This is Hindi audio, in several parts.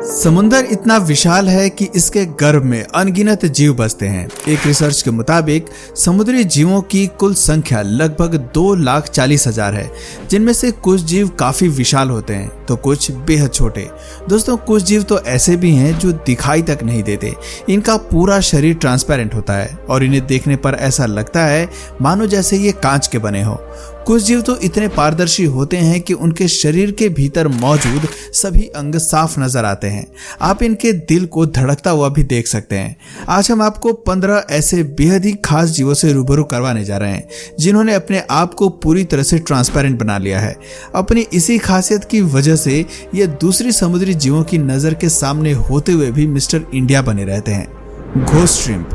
समुंदर इतना विशाल है कि इसके गर्भ में अनगिनत जीव बसते हैं। एक रिसर्च के मुताबिक समुद्री जीवों की कुल संख्या लगभग 2,40,000 है, जिनमें से कुछ जीव काफी विशाल होते हैं तो कुछ बेहद छोटे। दोस्तों, कुछ जीव तो ऐसे भी हैं जो दिखाई तक नहीं देते। इनका पूरा शरीर ट्रांसपेरेंट होता है और इन्हें देखने पर ऐसा लगता है मानो जैसे ये कांच के बने हो। कुछ जीव तो इतने पारदर्शी होते हैं कि उनके शरीर के भीतर मौजूद सभी अंग साफ नजर आते हैं। आप इनके दिल को धड़कता हुआ भी देख सकते हैं। आज हम आपको 15 ऐसे बेहद ही खास जीवों से रूबरू करवाने जा रहे हैं, जिन्होंने अपने आप को पूरी तरह से ट्रांसपेरेंट बना लिया है। अपनी इसी खासियत की वजह से ये दूसरी समुद्री जीवों की नजर के सामने होते हुए भी मिस्टर इंडिया बने रहते हैं। Ghost shrimp.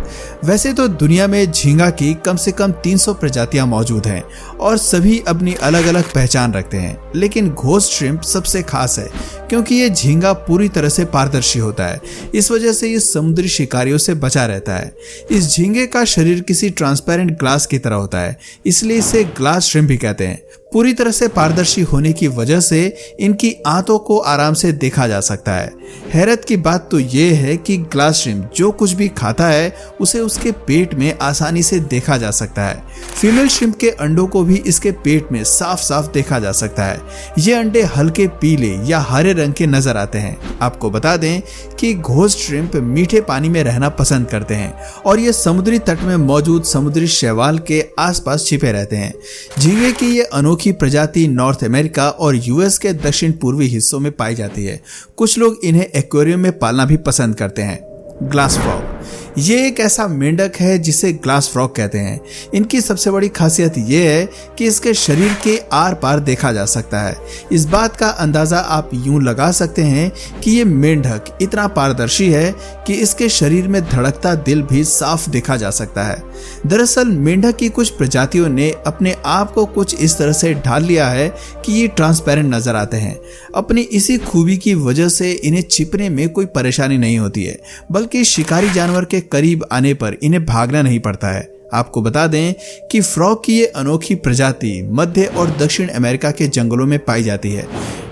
वैसे तो दुनिया में झींगा की कम से कम 300 प्रजातियां मौजूद हैं और सभी अपनी अलग अलग पहचान रखते हैं, लेकिन घोस्ट श्रिम्प सबसे खास है क्योंकि ये झींगा पूरी तरह से पारदर्शी होता है। इस वजह से ये समुद्री शिकारियों से बचा रहता है। इस झींगे का शरीर किसी ट्रांसपेरेंट ग्लास की तरह होता है, इसलिए इसे ग्लास श्रिम्प भी कहते हैं। पूरी तरह से पारदर्शी होने की वजह से इनकी आंतों को आराम से देखा जा सकता है। हैरत की बात तो ये है कि ग्लास श्रिम्प जो कुछ भी खाता है उसे उसके पेट में आसानी से देखा जा सकता है। फीमेल श्रिम्प के अंडों को भी इसके पेट में साफ साफ देखा जा सकता है। ये अंडे हल्के पीले या हरे रंग के नजर आते हैं। आपको बता दें कि घोस्ट श्रिम्प मीठे पानी में रहना पसंद करते हैं और ये समुद्री तट में मौजूद समुद्री शैवाल के आसपास छिपे रहते हैं। झींगे की ये अनोखी प्रजाति नॉर्थ अमेरिका और यूएस के दक्षिण पूर्वी हिस्सों में पाई जाती है। कुछ लोग इन्हें एक्वेरियम में पालना भी पसंद करते हैं। Glass frog. ये एक ऐसा मेंढक है जिसे ग्लास फ्रॉग कहते हैं। इनकी सबसे बड़ी खासियत ये है कि इसके शरीर के आर पार देखा जा सकता है। इस बात का अंदाजा आप यूं लगा सकते हैं कि ये मेंढक इतना पारदर्शी है कि इसके शरीर में धड़कता दिल भी साफ देखा जा सकता है। दरअसल मेंढक की कुछ प्रजातियों ने अपने आप को कुछ इस तरह से ढाल लिया है कि ये ट्रांसपेरेंट नजर आते हैं। अपनी इसी खूबी की वजह से इन्हें छिपने में कोई परेशानी नहीं होती है, बल्कि शिकारी जानवर के करीब आने पर इन्हें भागना नहीं पड़ता है। आपको बता दें कि फ्रॉग की ये अनोखी प्रजाति मध्य और दक्षिण अमेरिका के जंगलों में पाई जाती है।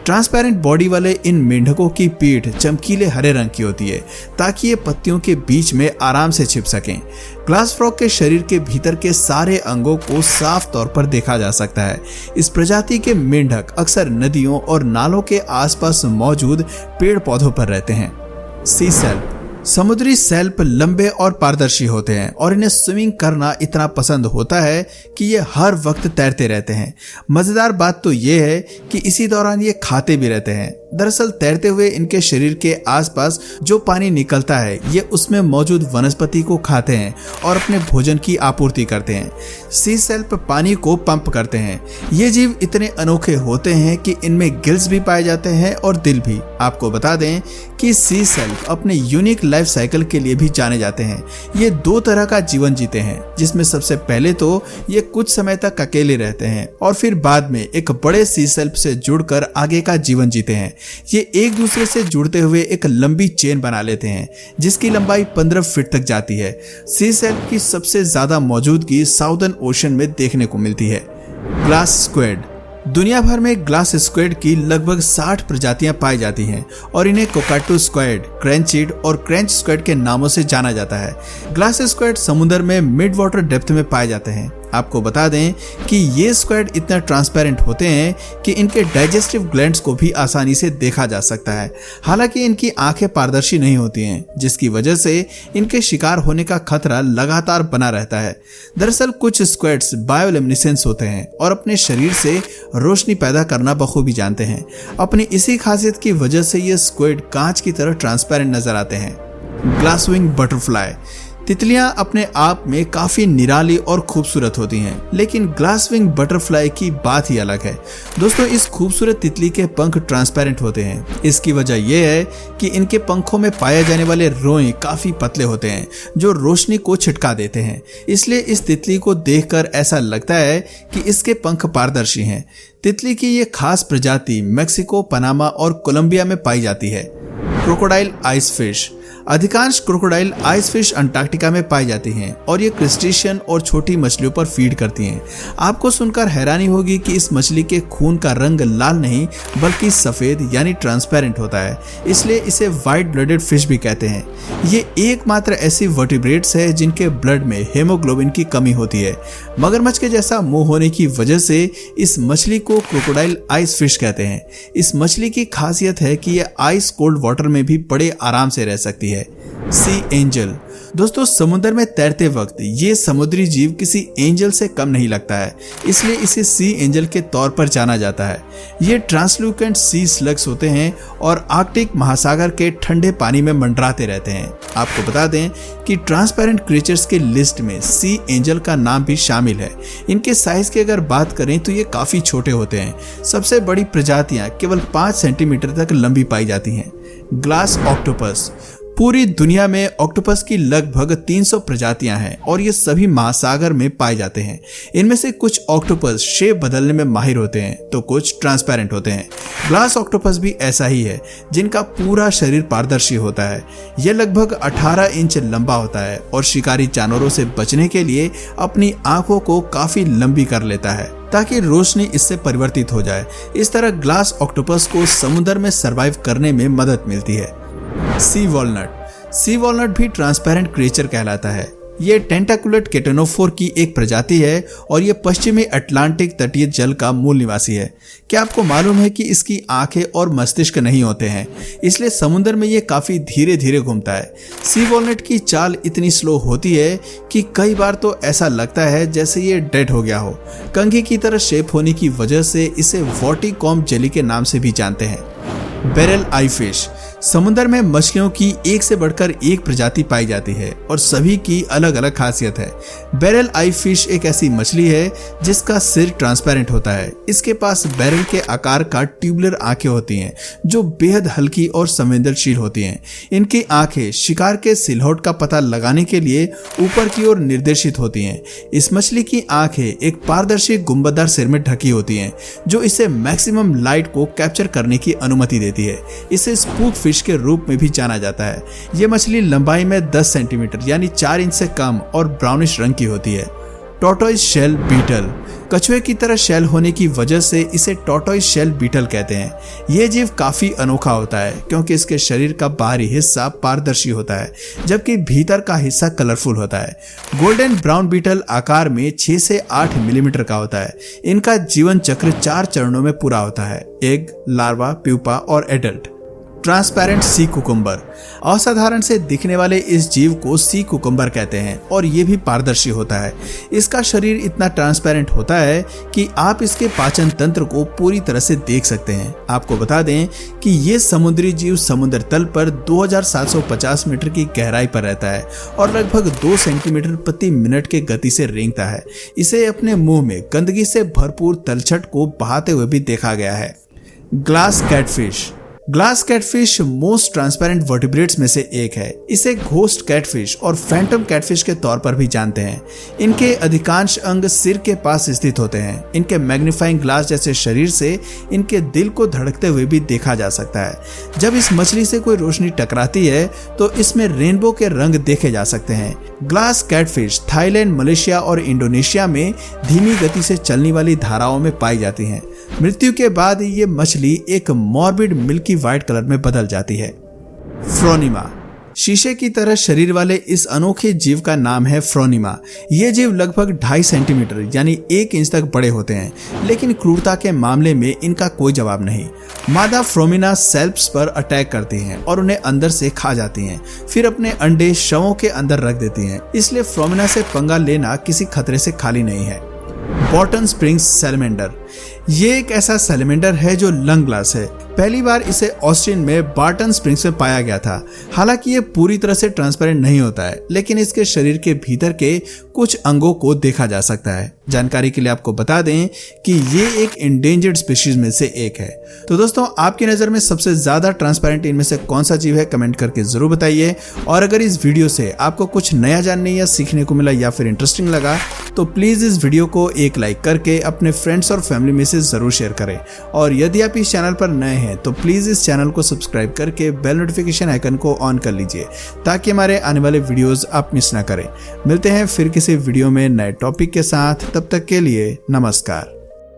ट्रांसपेरेंट बॉडी वाले इन मेंढकों की पीठ चमकीले हरे रंग की होती है ताकि ये पत्तियों के बीच में आराम से छिप सकें। ग्लास फ्रॉग के शरीर के भीतर के सारे अंगों को साफ तौर पर देखा जा सकता है। इस प्रजाति के मेंढक अक्सर नदियों और नालों के आसपास मौजूद पेड़ पौधों पर रहते हैं। सी सेल्प। समुद्री सेल्प लंबे और पारदर्शी होते हैं और इन्हें स्विमिंग करना इतना पसंद होता है कि ये हर वक्त तैरते रहते हैं। मजेदार बात तो ये है कि इसी दौरान ये खाते भी रहते हैं। दरअसल तैरते हुए इनके शरीर के आसपास जो पानी निकलता है ये उसमें मौजूद वनस्पति को खाते हैं और अपने भोजन की आपूर्ति करते हैं। सी सेल्प पानी को पंप करते हैं। ये जीव इतने अनोखे होते हैं कि इनमें गिल्स भी पाए जाते हैं और दिल भी। आपको बता दें कि सी सेल्प अपने यूनिक लाइफ साइकिल के लिए भी जाने जाते हैं। ये 2 तरह का जीवन जीते हैं, जिसमें सबसे पहले तो ये कुछ समय तक अकेले रहते हैं और फिर बाद में एक बड़े सी सेल्प से जुड़कर आगे का जीवन जीते हैं। ये एक दूसरे से जुड़ते हुए एक लंबी चेन बना लेते हैं जिसकी लंबाई 15 फीट तक जाती है। सी सेल्प की सबसे ज्यादा मौजूदगी साउदर्न ओशन में देखने को मिलती है। Glass squid. दुनिया भर में ग्लास स्क्विड की लगभग 60 प्रजातियां पाई जाती हैं और इन्हें कोकाटू स्क्विड, क्रेंचिड और क्रेंच स्क्विड के नामों से जाना जाता है। ग्लास स्क्विड समुद्र में मिड वाटर डेप्थ में पाए जाते हैं। आपको बता दें कि ये स्क्विड इतना ट्रांसपेरेंट होते हैं कि इनके डाइजेस्टिव ग्लैंड्स को भी आसानी से देखा जा सकता है। हालांकि इनकी आंखें पारदर्शी नहीं होती हैं, जिसकी वजह से इनके शिकार होने का खतरा लगातार बना रहता है। दरअसल कुछ स्क्विड्स बायोल्यूमिनेसेंस होते हैं और अपने शरीर से रोशनी पैदा करना बखूबी जानते हैं। अपनी इसी खासियत की वजह से ये स्क्विड कांच की तरह ट्रांसपेरेंट नजर आते हैं। Glasswing butterfly. तितलियां अपने आप में काफी निराली और खूबसूरत होती हैं, लेकिन ग्लासविंग बटरफ्लाई की बात ही अलग है। दोस्तों, इस खूबसूरत तितली के पंख ट्रांसपेरेंट होते हैं। इसकी वजह यह है कि इनके पंखों में पाए जाने वाले रोए काफी पतले होते हैं जो रोशनी को छिटका देते हैं। इसलिए इस तितली को देखकर ऐसा लगता है कि इसके पंख पारदर्शी हैं। तितली की ये खास प्रजाति मेक्सिको, पनामा और कोलंबिया में पाई जाती है। Crocodile ice fish. अधिकांश क्रोकोडाइल आइस फिश अंटार्कटिका में पाई जाती हैं और ये क्रस्टेशियन और छोटी मछलियों पर फीड करती हैं। आपको सुनकर हैरानी होगी कि इस मछली के खून का रंग लाल नहीं बल्कि सफेद यानी ट्रांसपेरेंट होता है, इसलिए इसे व्हाइट ब्लडेड फिश भी कहते हैं। ये एकमात्र ऐसी वर्टिब्रेट्स है जिनके ब्लड में हेमोग्लोबिन की कमी होती है। मगरमच्छ के जैसा मुंह होने की वजह से इस मछली को क्रोकोडाइल आइस फिश कहते हैं। इस मछली की खासियत है कि यह आइस कोल्ड वाटर में भी बड़े आराम से रह सकती है। सी एंजल। दोस्तों, समुद्र में तैरते वक्त ये समुद्री जीव किसी एंजल से कम नहीं लगता है, इसलिए इसे सी एंजल के तौर पर जाना जाता है। ये ट्रांसलूकेंट सी स्लग्स होते हैं और आर्कटिक महासागर के ठंडे पानी में मंडराते रहते हैं। आपको बता दें कि ट्रांसपेरेंट क्रीचर्स की लिस्ट में सी एंजल का नाम भी शामिल है। इनके साइज की अगर बात करें तो ये काफी छोटे होते हैं। सबसे बड़ी प्रजातियां केवल 5 सेंटीमीटर तक लंबी पाई जाती हैं। Glass octopus. पूरी दुनिया में ऑक्टोपस की लगभग 300 प्रजातियां हैं और ये सभी महासागर में पाए जाते हैं। इनमें से कुछ ऑक्टोपस शेप बदलने में माहिर होते हैं तो कुछ ट्रांसपेरेंट होते हैं। ग्लास ऑक्टोपस भी ऐसा ही है, जिनका पूरा शरीर पारदर्शी होता है। यह लगभग 18 इंच लंबा होता है और शिकारी जानवरों से बचने के लिए अपनी आंखों को काफी लंबी कर लेता है ताकि रोशनी इससे परिवर्तित हो जाए। इस तरह ग्लास ऑक्टोपस को समुद्र में सरवाइव करने में मदद मिलती है। सी वॉलनट। सी वॉलनट भी ट्रांसपेरेंट क्रिएचर कहलाता है। ये टेंटाकुलेट केटेनोफोर की एक प्रजाति है और ये पश्चिमी अटलांटिक तटीय जल का मूल निवासी है। क्या आपको मालूम है कि इसकी आंखें और मस्तिष्क नहीं होते हैं, इसलिए समुद्र में ये काफी धीरे धीरे घूमता है। सी वॉलनट की चाल इतनी स्लो होती है कि कई बार तो ऐसा लगता है जैसे ये डेड हो गया हो। कंघी की तरह शेप होने की वजह से इसे वॉटिकॉम जेली के नाम से भी जानते हैं। बेरल आई फिश। समुद्र में मछलियों की एक से बढ़कर एक प्रजाति पाई जाती है और सभी की अलग अलग खासियत है। बैरल आई फिश एक ऐसी मछली है जिसका सिर ट्रांसपेरेंट होता है। इसके पास बैरल के आकार का ट्यूबुलर आंखें होती हैं जो बेहद हल्की और संवेदनशील होती हैं। इनकी आंखें शिकार के सिलहट का पता लगाने के लिए ऊपर की ओर निर्देशित होती हैं। इस मछली की आंखें एक पारदर्शी गुंबददार सिर में ढकी होती हैं जो इसे मैक्सिमम लाइट को कैप्चर करने की अनुमति देती है। इसे स्पूक फिश के रूप में भी जाना जाता है। यह मछली लंबाई में 10 सेंटीमीटर यानी 4 इंच से कम और ब्राउनिश रंग की होती है। Tortoise shell beetle. कछुए की तरह शेल होने की वजह से इसे टॉर्टोइस शेल बीटल कहते हैं। यह जीव काफी अनोखा होता है क्योंकि इसके शरीर का बाहरी हिस्सा पारदर्शी होता है जबकि भीतर का हिस्सा कलरफुल होता है। गोल्डन ब्राउन बीटल आकार में 6 से 8 मिलीमीटर का होता है। इनका जीवन चक्र 4 चरणों में पूरा होता है: एग, लार्वा, प्यूपा और एडल्ट। Transparent sea cucumber. असाधारण से दिखने वाले इस जीव को सी कुकुम्बर कहते हैं और ये भी पारदर्शी होता है। इसका शरीर इतना ट्रांसपेरेंट होता है कि आप इसके पाचन तंत्र को पूरी तरह से देख सकते हैं। आपको बता दें कि ये समुद्री जीव समुद्र तल पर 2750 मीटर की गहराई पर रहता है और लगभग 2 सेंटीमीटर प्रति मिनट के गति से रेंगता है। इसे अपने मुंह में गंदगी से भरपूर तलछट को बहाते हुए भी देखा गया है। Glass catfish. Glass catfish most transparent vertebrates में से एक है। इसे घोस्ट कैटफिश और फैंटम कैटफिश के तौर पर भी जानते हैं। इनके अधिकांश अंग सिर के पास स्थित होते हैं। इनके मैग्नीफाइंग ग्लास जैसे शरीर से इनके दिल को धड़कते हुए भी देखा जा सकता है। जब इस मछली से कोई रोशनी टकराती है तो इसमें रेनबो के रंग देखे जा सकते हैं। ग्लास कैटफिश थाईलैंड, मलेशिया और इंडोनेशिया में धीमी गति से चलने वाली धाराओं में पाई जाती हैं। मृत्यु के बाद ये मछली एक मॉर्बिड मिल्की व्हाइट कलर में बदल जाती है। फ्रोनिमा। शीशे की तरह शरीर वाले इस अनोखे जीव का नाम है फ्रोनिमा। ये जीव लगभग 2.5 सेंटीमीटर यानी 1 इंच तक बड़े होते हैं, लेकिन क्रूरता के मामले में इनका कोई जवाब नहीं। मादा फ्रोमिना सेल्प्स पर अटैक करती हैं और उन्हें अंदर से खा जाती हैं, फिर अपने अंडे शवों के अंदर रख देती हैं। इसलिए फ्रोमिना से पंगा लेना किसी खतरे से खाली नहीं है। बॉटन स्प्रिंग्स सैलमेंडर। ये एक ऐसा सैलमेंडर है जो लंग ग्लास है। पहली बार इसे ऑस्टिन में बार्टन स्प्रिंग्स में पाया गया था। हालांकि ये पूरी तरह से ट्रांसपेरेंट नहीं होता है, लेकिन इसके शरीर के भीतर के कुछ अंगों को देखा जा सकता है। जानकारी के लिए आपको बता दें कि ये एक इंडेंजर्ड स्पीशीज में से एक है। तो दोस्तों, आपकी नजर में सबसे ज्यादा ट्रांसपेरेंट इनमें से कौन सा जीव है, कमेंट करके जरूर बताइए। और अगर इस वीडियो से आपको कुछ नया जानने या सीखने को मिला या फिर इंटरेस्टिंग लगा तो प्लीज इस वीडियो को एक लाइक करके अपने फ्रेंड्स और फैमिली में से से ज़रूर शेयर करें। और यदि आप इस चैनल पर नए हैं तो प्लीज़ इस चैनल को सब्सक्राइब करके बेल नोटिफिकेशन आइकन को ऑन कर लीजिए ताकि हमारे आने वाले वीडियोस आप मिस ना करें। मिलते हैं फिर किसी वीडियो में नए टॉपिक के साथ, तब तक के लिए नमस्कार।